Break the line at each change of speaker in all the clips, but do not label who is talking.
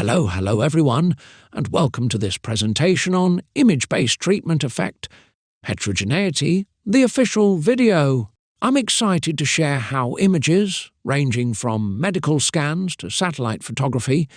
Hello everyone, and welcome to this presentation on Image-Based Treatment Effect Heterogeneity, the official video. I'm excited to share how images, ranging from medical scans to satellite photography,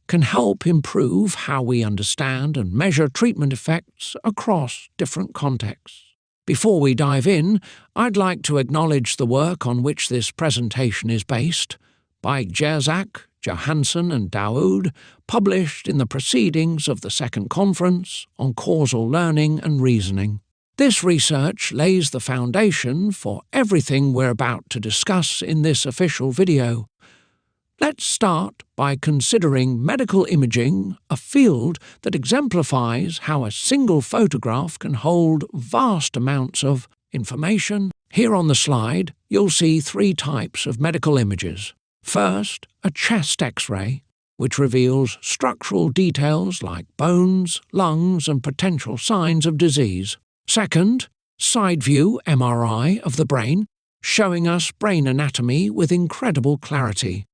can help improve how we understand and measure treatment effects across different contexts. Before we dive in, I'd like to acknowledge the work on which this presentation is based, by Jerzak, Johansson and Daoud, published in the Proceedings of the Second Conference on Causal Learning and Reasoning. This research lays the foundation for everything we're about to discuss in this official video. Let's start by considering medical imaging, a field that exemplifies how a single photograph can hold vast amounts of information. Here on the slide, you'll see three types of medical images. First, a chest X-ray, which reveals structural details like bones, lungs, and potential signs of disease. Second, side-view MRI of the brain, showing us brain anatomy with incredible clarity.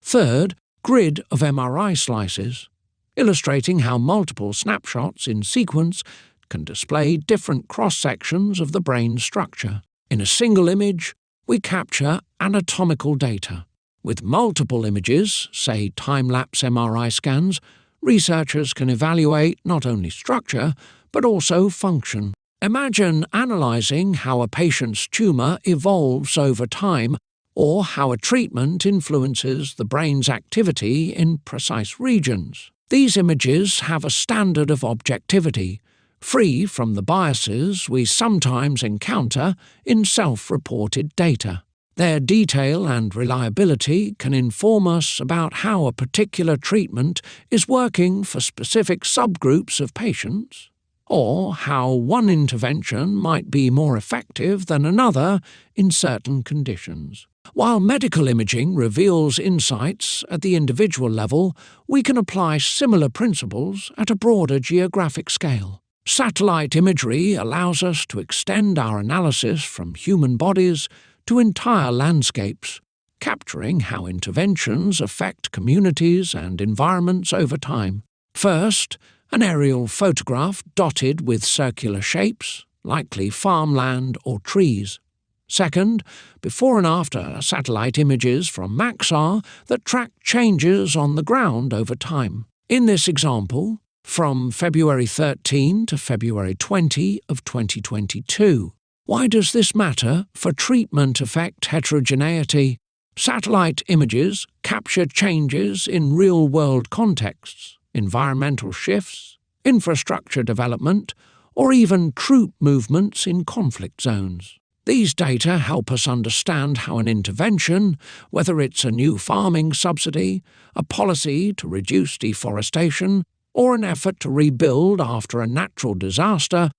Third, grid of MRI slices, illustrating how multiple snapshots in sequence can display different cross-sections of the brain structure. In a single image, we capture anatomical data. With multiple images, say time-lapse MRI scans, researchers can evaluate not only structure, but also function. Imagine analysing how a patient's tumour evolves over time, or how a treatment influences the brain's activity in precise regions. These images have a standard of objectivity, free from the biases we sometimes encounter in self-reported data. Their detail and reliability can inform us about how a particular treatment is working for specific subgroups of patients, or how one intervention might be more effective than another in certain conditions. While medical imaging reveals insights at the individual level, we can apply similar principles at a broader geographic scale. Satellite imagery allows us to extend our analysis from human bodies to entire landscapes, capturing how interventions affect communities and environments over time. First, an aerial photograph dotted with circular shapes, likely farmland or trees. Second, before and after satellite images from Maxar that track changes on the ground over time. In this example, from February 13 to February 20 of 2022. Why does this matter for treatment effect heterogeneity? Satellite images capture changes in real-world contexts, environmental shifts, infrastructure development, or even troop movements in conflict zones. These data help us understand how an intervention, whether it's a new farming subsidy, a policy to reduce deforestation, or an effort to rebuild after a natural disaster,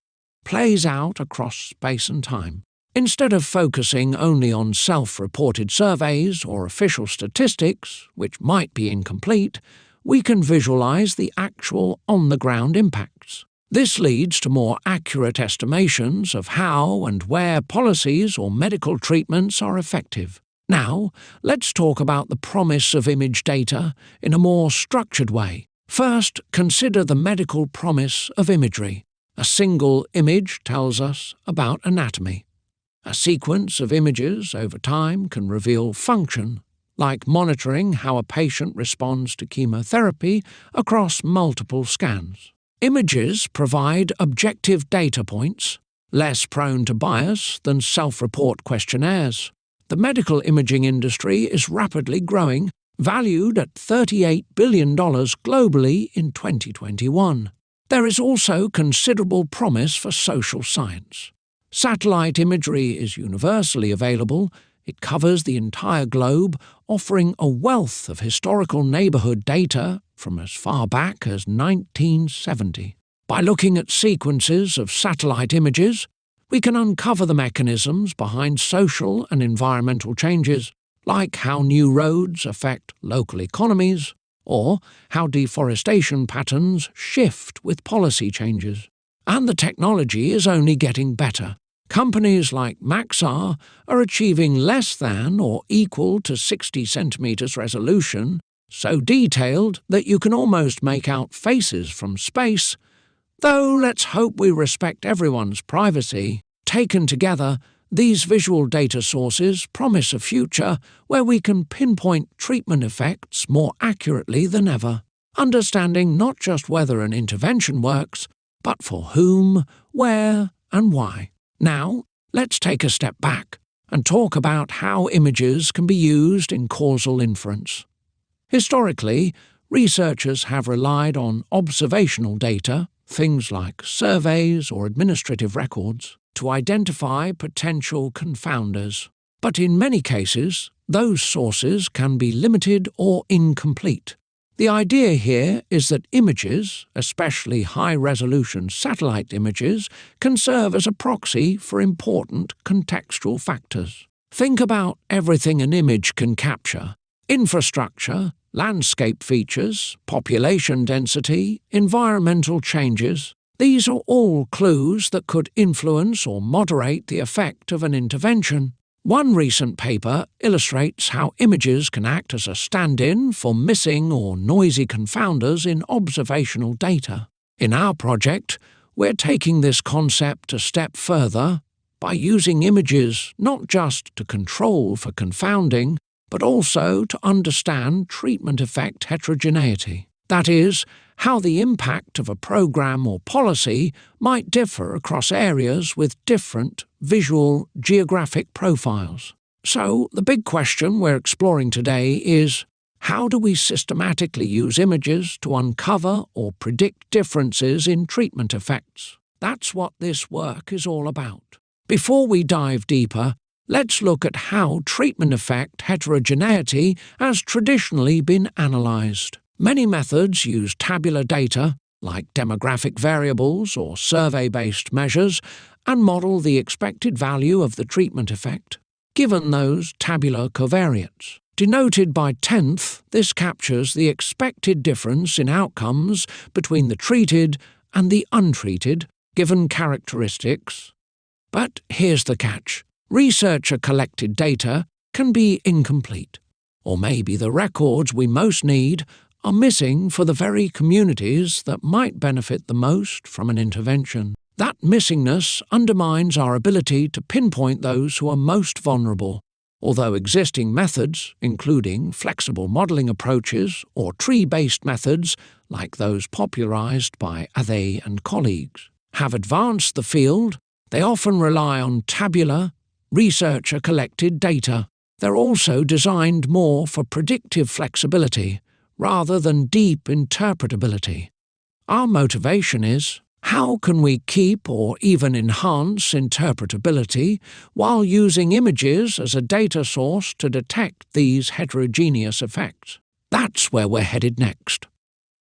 plays out across space and time. Instead of focusing only on self-reported surveys or official statistics, which might be incomplete, we can visualize the actual on-the-ground impacts. This leads to more accurate estimations of how and where policies or medical treatments are effective. Now, let's talk about the promise of image data in a more structured way. First, consider the medical promise of imagery. A single image tells us about anatomy. A sequence of images over time can reveal function, like monitoring how a patient responds to chemotherapy across multiple scans. Images provide objective data points, less prone to bias than self-report questionnaires. The medical imaging industry is rapidly growing, valued at $38 billion globally in 2021. There is also considerable promise for social science. Satellite imagery is universally available. It covers the entire globe, offering a wealth of historical neighborhood data from as far back as 1970. By looking at sequences of satellite images, we can uncover the mechanisms behind social and environmental changes, like how new roads affect local economies, or how deforestation patterns shift with policy changes. And the technology is only getting better. Companies like Maxar are achieving less than or equal to 60 centimeters resolution so detailed that you can almost make out faces from space, though let's hope we respect everyone's privacy. Taken together, these visual data sources promise a future where we can pinpoint treatment effects more accurately than ever, understanding not just whether an intervention works, but for whom, where, and why. Now, let's take a step back and talk about how images can be used in causal inference. Historically, researchers have relied on observational data, things like surveys or administrative records, to identify potential confounders. But in many cases, those sources can be limited or incomplete. The idea here is that images, especially high-resolution satellite images, can serve as a proxy for important contextual factors. Think about everything an image can capture: infrastructure, landscape features, population density, environmental changes. These are all clues that could influence or moderate the effect of an intervention. One recent paper illustrates how images can act as a stand-in for missing or noisy confounders in observational data. In our project, we're taking this concept a step further by using images not just to control for confounding, but also to understand treatment effect heterogeneity. That is, how the impact of a program or policy might differ across areas with different visual geographic profiles. So, the big question we're exploring today is, how do we systematically use images to uncover or predict differences in treatment effects? That's what this work is all about. Before we dive deeper, let's look at how treatment effect heterogeneity has traditionally been analysed. Many methods use tabular data, like demographic variables or survey-based measures, and model the expected value of the treatment effect, given those tabular covariates. Denoted by tenth, this captures the expected difference in outcomes between the treated and the untreated, given characteristics. But here's the catch. Researcher-collected data can be incomplete, or maybe the records we most need are missing for the very communities that might benefit the most from an intervention. That missingness undermines our ability to pinpoint those who are most vulnerable, although existing methods, including flexible modelling approaches or tree-based methods like those popularised by Adel and colleagues, have advanced the field. They often rely on tabular, researcher-collected data. They're also designed more for predictive flexibility rather than deep interpretability. Our motivation is, how can we keep or even enhance interpretability while using images as a data source to detect these heterogeneous effects? That's where we're headed next.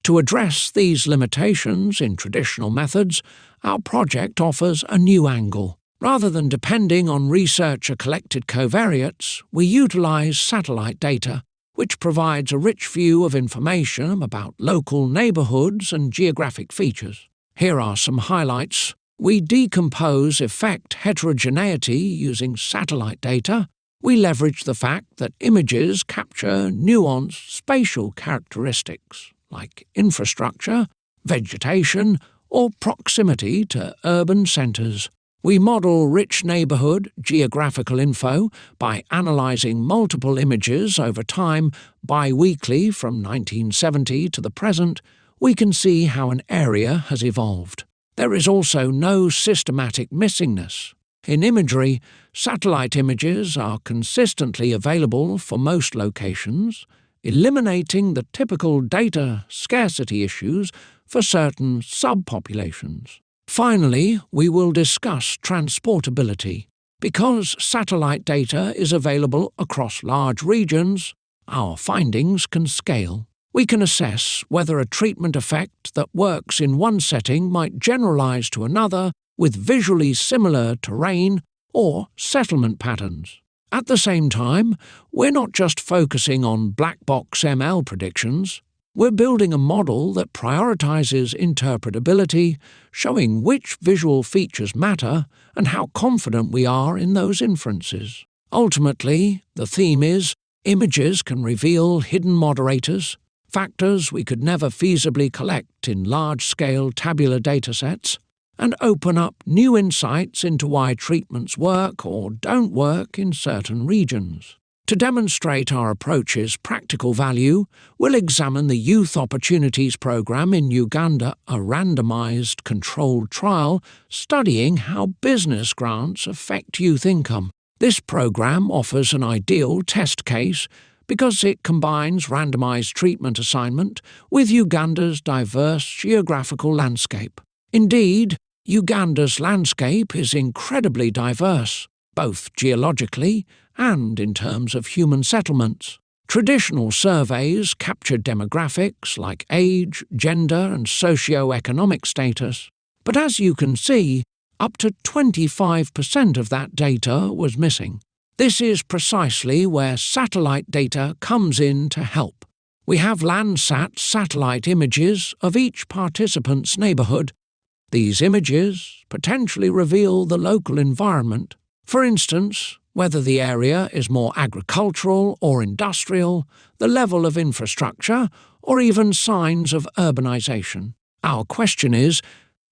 To address these limitations in traditional methods, our project offers a new angle. Rather than depending on researcher-collected covariates, we utilize satellite data, which provides a rich view of information about local neighborhoods and geographic features. Here are some highlights. We decompose effect heterogeneity using satellite data. We leverage the fact that images capture nuanced spatial characteristics, like infrastructure, vegetation, or proximity to urban centers. We model rich neighborhood geographical info by analyzing multiple images over time. Bi-weekly from 1970 to the present, we can see how an area has evolved. There is also no systematic missingness. In imagery, satellite images are consistently available for most locations, eliminating the typical data scarcity issues for certain subpopulations. Finally, we will discuss transportability. Because satellite data is available across large regions, our findings can scale. We can assess whether a treatment effect that works in one setting might generalize to another with visually similar terrain or settlement patterns. At the same time, we're not just focusing on black box ML predictions. We're building a model that prioritizes interpretability, showing which visual features matter and how confident we are in those inferences. Ultimately, the theme is, Images can reveal hidden moderators, factors we could never feasibly collect in large-scale tabular datasets, and open up new insights into why treatments work or don't work in certain regions. To demonstrate our approach's practical value, we'll examine the Youth Opportunities Programme in Uganda, a randomized, controlled trial studying how business grants affect youth income. This programme offers an ideal test case because it combines randomized treatment assignment with Uganda's diverse geographical landscape. Indeed, Uganda's landscape is incredibly diverse, both geologically and in terms of human settlements. Traditional surveys captured demographics like age, gender and socio-economic status, but as you can see, up to 25% of that data was missing. This is precisely where satellite data comes in to help. We have Landsat satellite images of each participant's neighbourhood. These images potentially reveal the local environment. For instance, whether the area is more agricultural or industrial, the level of infrastructure, or even signs of urbanisation. Our question is,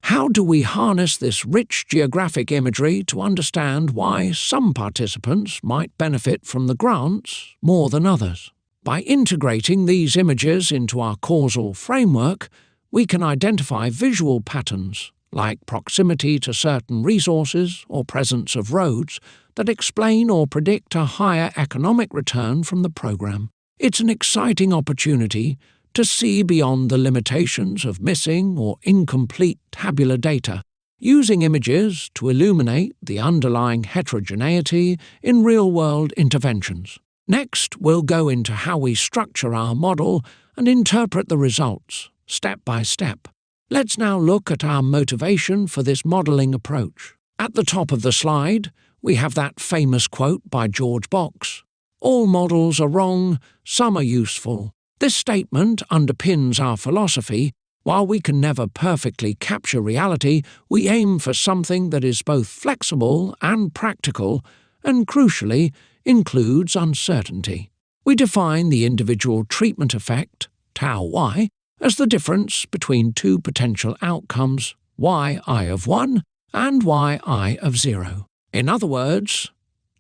how do we harness this rich geographic imagery to understand why some participants might benefit from the grants more than others? By integrating these images into our causal framework, we can identify visual patterns, like proximity to certain resources or presence of roads, that explain or predict a higher economic return from the programme. It's an exciting opportunity to see beyond the limitations of missing or incomplete tabular data, using images to illuminate the underlying heterogeneity in real-world interventions. Next, we'll go into how we structure our model and interpret the results, step by step. Let's now look at our motivation for this modelling approach. At the top of the slide, we have that famous quote by George Box: "All models are wrong, some are useful." This statement underpins our philosophy. While we can never perfectly capture reality, we aim for something that is both flexible and practical, and crucially, includes uncertainty. We define the individual treatment effect, tau y, as the difference between two potential outcomes, yi of 1 and yi of 0. In other words,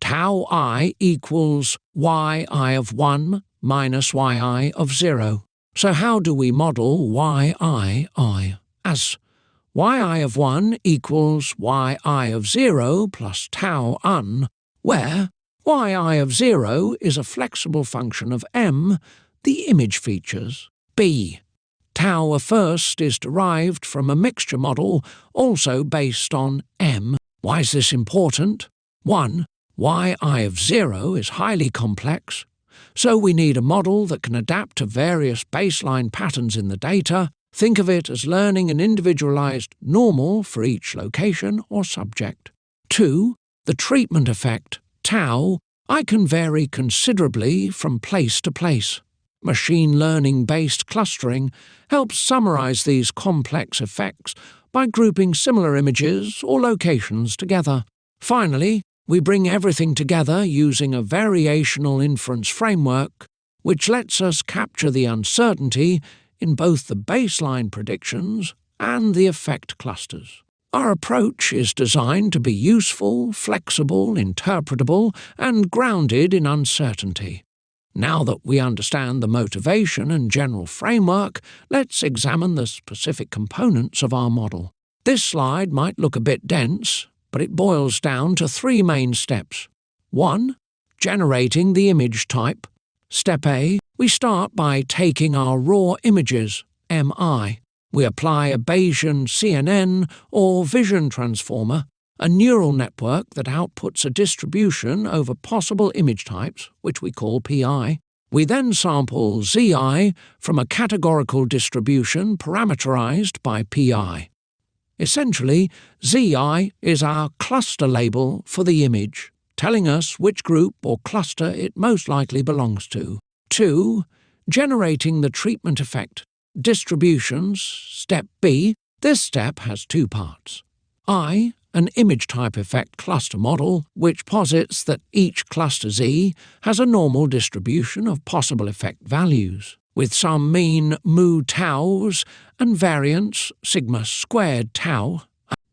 tau I equals yi of 1 minus yi of 0. So how do we model yi? As yi of 1 equals yi of 0 plus tau un, where yi of 0 is a flexible function of m, the image features. B. Tau first is derived from a mixture model also based on m. Why is this important? 1. yi of 0 is highly complex, so we need a model that can adapt to various baseline patterns in the data. Think of it as learning an individualized normal for each location or subject. 2. The treatment effect, tau, I can vary considerably from place to place. Machine learning-based clustering helps summarize these complex effects by grouping similar images or locations together. Finally, we bring everything together using a variational inference framework, which lets us capture the uncertainty in both the baseline predictions and the effect clusters. Our approach is designed to be useful, flexible, interpretable, and grounded in uncertainty. Now that we understand the motivation and general framework, let's examine the specific components of our model. This slide might look a bit dense, but it boils down to 3 main steps. 1. Generating the image type. Step A. We start by taking our raw images, MI. We apply a Bayesian CNN or vision transformer, a neural network that outputs a distribution over possible image types, which we call PI. We then sample ZI from a categorical distribution parameterized by PI. Essentially, ZI is our cluster label for the image, telling us which group or cluster it most likely belongs to. 2. Generating the treatment effect. Distributions, step B. This step has 2 parts. I an image type effect cluster model which posits that each cluster Z has a normal distribution of possible effect values, with some mean mu taus and variance sigma squared tau.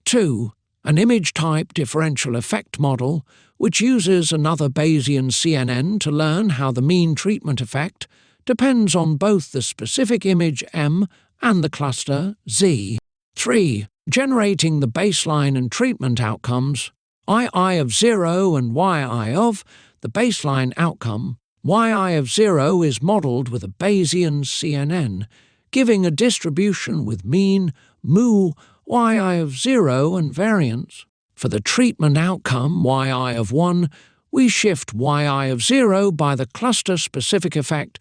2. An image type differential effect model which uses another Bayesian CNN to learn how the mean treatment effect depends on both the specific image M and the cluster Z. 3. Generating the baseline and treatment outcomes, II of 0 and yi of the baseline outcome. Yi of 0 is modelled with a Bayesian CNN, giving a distribution with mean, mu, yi of 0 and variance. For the treatment outcome, yi of 1, we shift yi of 0 by the cluster-specific effect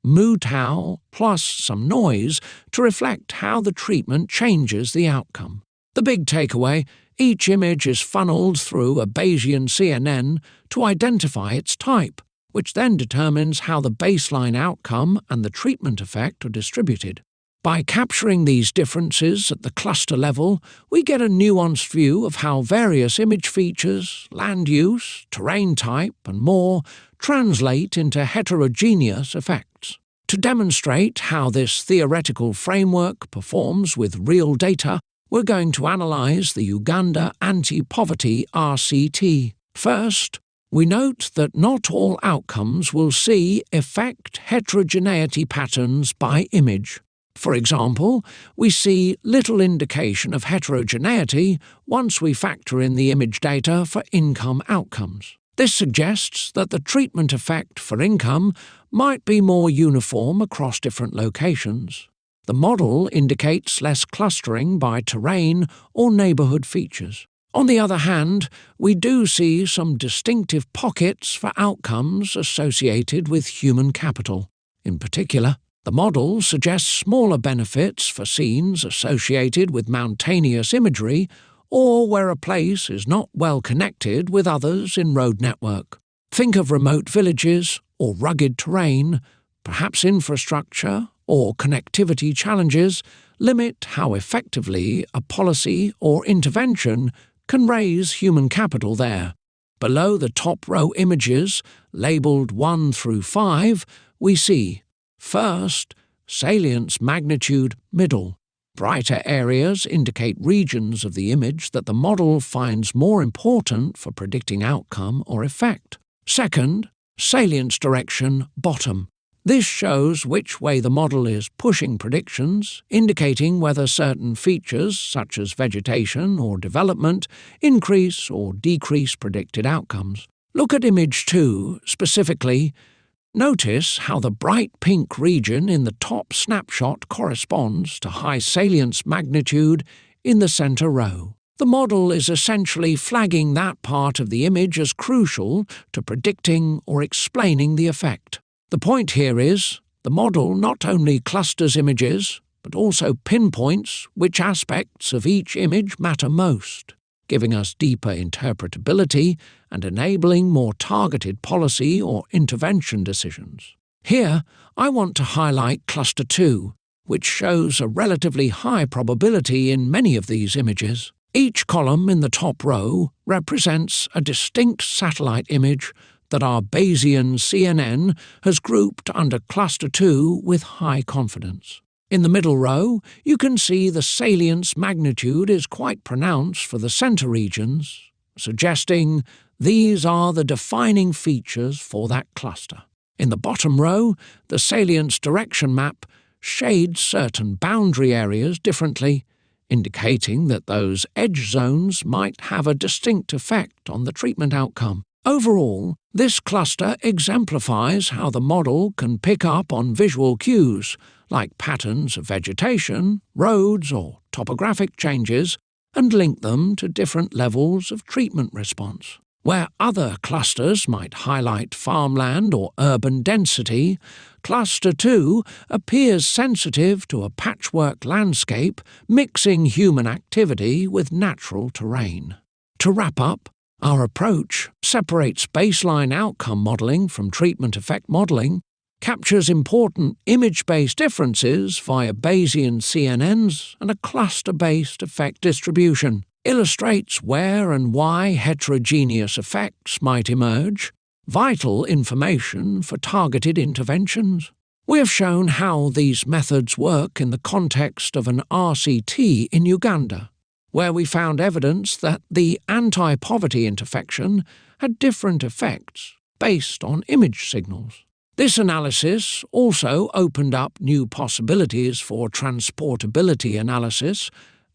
mu tau plus some noise to reflect how the treatment changes the outcome. The big takeaway: each image is funneled through a Bayesian CNN to identify its type, which then determines how the baseline outcome and the treatment effect are distributed. By capturing these differences at the cluster level, we get a nuanced view of how various image features, land use, terrain type, and more translate into heterogeneous effects. To demonstrate how this theoretical framework performs with real data, we're going to analyse the Uganda Anti-Poverty RCT. First, we note that not all outcomes will see effect heterogeneity patterns by image. For example, we see little indication of heterogeneity once we factor in the image data for income outcomes. This suggests that the treatment effect for income might be more uniform across different locations. The model indicates less clustering by terrain or neighbourhood features. On the other hand, we do see some distinctive pockets for outcomes associated with human capital. In particular, the model suggests smaller benefits for scenes associated with mountainous imagery or where a place is not well connected with others in road network. Think of remote villages or rugged terrain. Perhaps infrastructure or connectivity challenges limit how effectively a policy or intervention can raise human capital there. Below the top row images, labelled 1 through 5, we see: first, salience magnitude middle. Brighter areas indicate regions of the image that the model finds more important for predicting outcome or effect. Second, salience direction bottom. This shows which way the model is pushing predictions, indicating whether certain features, such as vegetation or development, increase or decrease predicted outcomes. Look at image 2 specifically. Notice how the bright pink region in the top snapshot corresponds to high salience magnitude in the center row. The model is essentially flagging that part of the image as crucial to predicting or explaining the effect. The point here is, the model not only clusters images, but also pinpoints which aspects of each image matter most, giving us deeper interpretability and enabling more targeted policy or intervention decisions. Here, I want to highlight Cluster 2, which shows a relatively high probability in many of these images. Each column in the top row represents a distinct satellite image that our Bayesian CNN has grouped under Cluster 2 with high confidence. In the middle row, you can see the salience magnitude is quite pronounced for the center regions, suggesting these are the defining features for that cluster. In the bottom row, the salience direction map shades certain boundary areas differently, indicating that those edge zones might have a distinct effect on the treatment outcome. Overall, this cluster exemplifies how the model can pick up on visual cues, like patterns of vegetation, roads, or topographic changes, and link them to different levels of treatment response. Where other clusters might highlight farmland or urban density, Cluster 2 appears sensitive to a patchwork landscape mixing human activity with natural terrain. To wrap up, our approach separates baseline outcome modelling from treatment effect modelling, captures important image-based differences via Bayesian CNNs and a cluster-based effect distribution. illustrates where and why heterogeneous effects might emerge, vital information for targeted interventions. We have shown how these methods work in the context of an RCT in Uganda, where we found evidence that the anti-poverty intervention had different effects based on image signals. This analysis also opened up new possibilities for transportability analysis,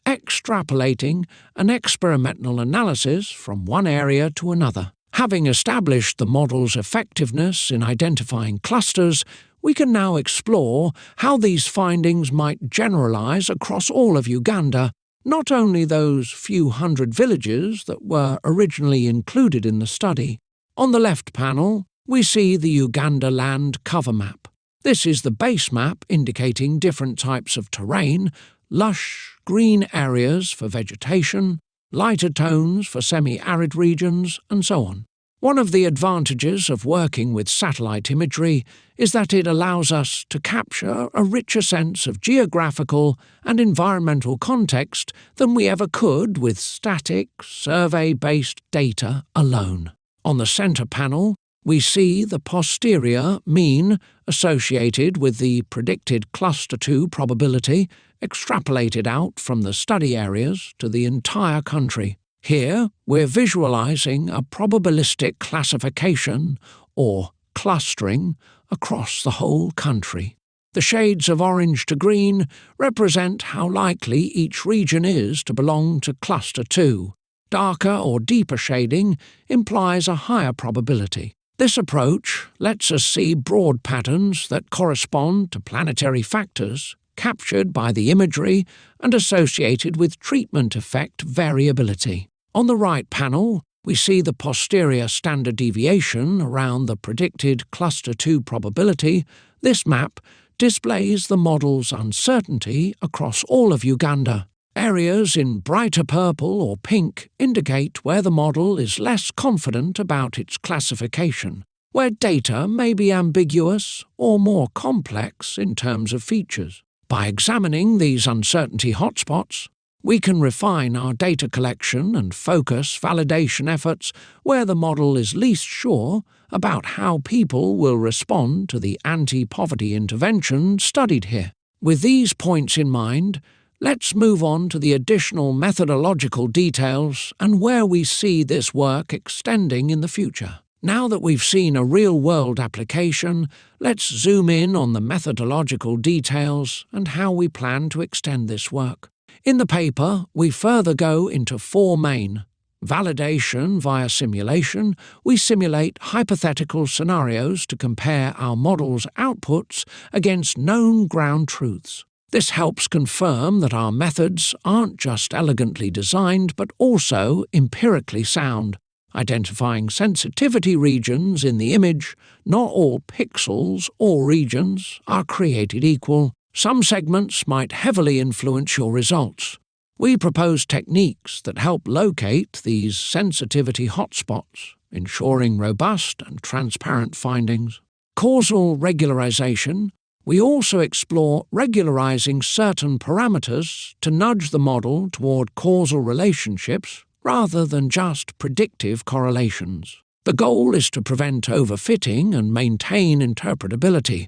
extrapolating an experimental analysis from one area to another. Having established the model's effectiveness in identifying clusters, we can now explore how these findings might generalize across all of Uganda, not only those few hundred villages that were originally included in the study. On the left panel, we see the Uganda land cover map. This is the base map indicating different types of terrain, lush green areas for vegetation, lighter tones for semi-arid regions, and so on. One of the advantages of working with satellite imagery is that it allows us to capture a richer sense of geographical and environmental context than we ever could with static, survey-based data alone. On the center panel, we see the posterior mean associated with the predicted cluster 2 probability extrapolated out from the study areas to the entire country. Here, we're visualizing a probabilistic classification, or clustering, across the whole country. The shades of orange to green represent how likely each region is to belong to cluster 2. Darker or deeper shading implies a higher probability. This approach lets us see broad patterns that correspond to planetary factors captured by the imagery and associated with treatment effect variability. On the right panel, we see the posterior standard deviation around the predicted cluster 2 probability. This map displays the model's uncertainty across all of Uganda. Areas in brighter purple or pink indicate where the model is less confident about its classification, where data may be ambiguous or more complex in terms of features. By examining these uncertainty hotspots, we can refine our data collection and focus validation efforts where the model is least sure about how people will respond to the anti-poverty intervention studied here. With these points in mind, let's move on to the additional methodological details and where we see this work extending in the future. Now that we've seen a real-world application, let's zoom in on the methodological details and how we plan to extend this work. In the paper, we further go into 4 main. Validation via simulation. We simulate hypothetical scenarios to compare our model's outputs against known ground truths. This helps confirm that our methods aren't just elegantly designed but also empirically sound. Identifying sensitivity regions in the image, not all pixels or regions are created equal. Some segments might heavily influence your results. We propose techniques that help locate these sensitivity hotspots, ensuring robust and transparent findings. Causal regularization. We also explore regularizing certain parameters to nudge the model toward causal relationships rather than just predictive correlations. The goal is to prevent overfitting and maintain interpretability,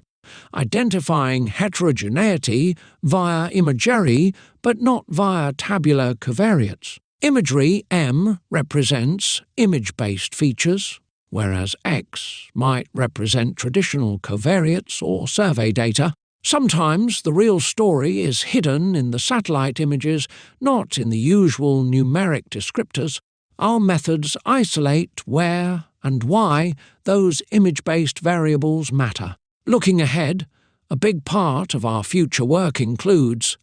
identifying heterogeneity via imagery but not via tabular covariates. Imagery M represents image-based features, whereas X might represent traditional covariates or survey data. Sometimes the real story is hidden in the satellite images, not in the usual numeric descriptors. Our methods isolate where and why those image-based variables matter. Looking ahead, a big part of our future work includes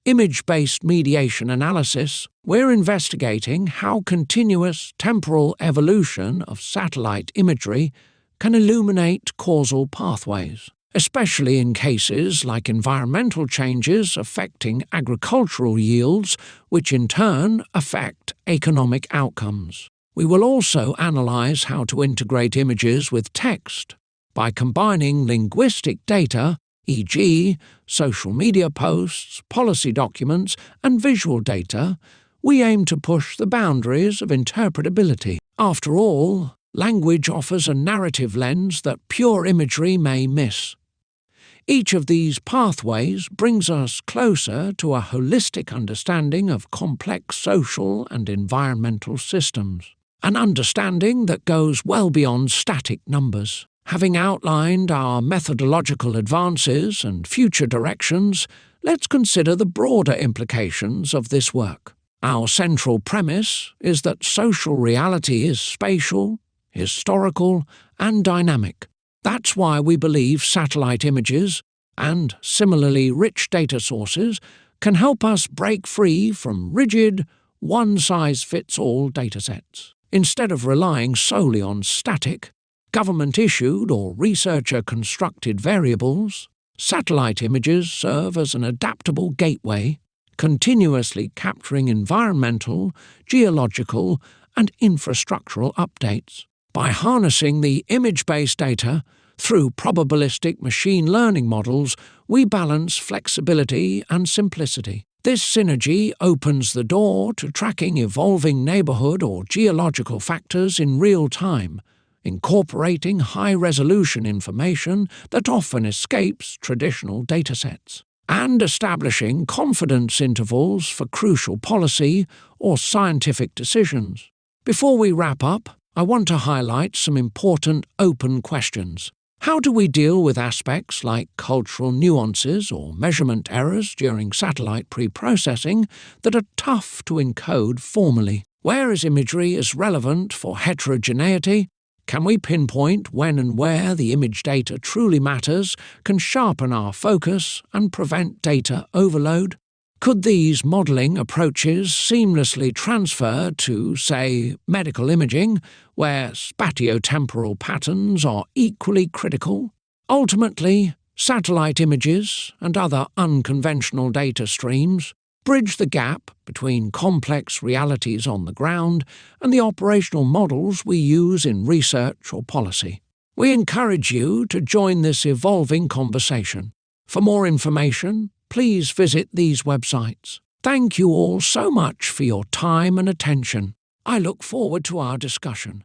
image-based mediation analysis. We're investigating how continuous temporal evolution of satellite imagery can illuminate causal pathways, especially in cases like environmental changes affecting agricultural yields, which in turn affect economic outcomes. We will also analyze how to integrate images with text by combining linguistic data, e.g., social media posts, policy documents, and visual data we aim to push the boundaries of interpretability. After all, language offers a narrative lens that pure imagery may miss. Each of these pathways brings us closer to a holistic understanding of complex social and environmental systems, an understanding that goes well beyond static numbers. Having outlined our methodological advances and future directions, let's consider the broader implications of this work. Our central premise is that social reality is spatial, historical, and dynamic. That's why we believe satellite images, and similarly rich data sources, can help us break free from rigid, one-size-fits-all datasets. Instead of relying solely on static, government-issued or researcher-constructed variables, satellite images serve as an adaptable gateway, continuously capturing environmental, geological, and infrastructural updates. By harnessing the image-based data through probabilistic machine learning models, we balance flexibility and simplicity. This synergy opens the door to tracking evolving neighborhood or geological factors in real time, incorporating high-resolution information that often escapes traditional datasets, and establishing confidence intervals for crucial policy or scientific decisions. Before we wrap up, I want to highlight some important open questions. How do we deal with aspects like cultural nuances or measurement errors during satellite pre-processing that are tough to encode formally? Where is imagery as relevant for heterogeneity? Can we pinpoint when and where the image data truly matters, can sharpen our focus and prevent data overload? Could these modelling approaches seamlessly transfer to, say, medical imaging, where spatiotemporal patterns are equally critical? Ultimately, satellite images and other unconventional data streams bridge the gap between complex realities on the ground and the operational models we use in research or policy. We encourage you to join this evolving conversation. For more information, please visit these websites. Thank you all so much for your time and attention. I look forward to our discussion.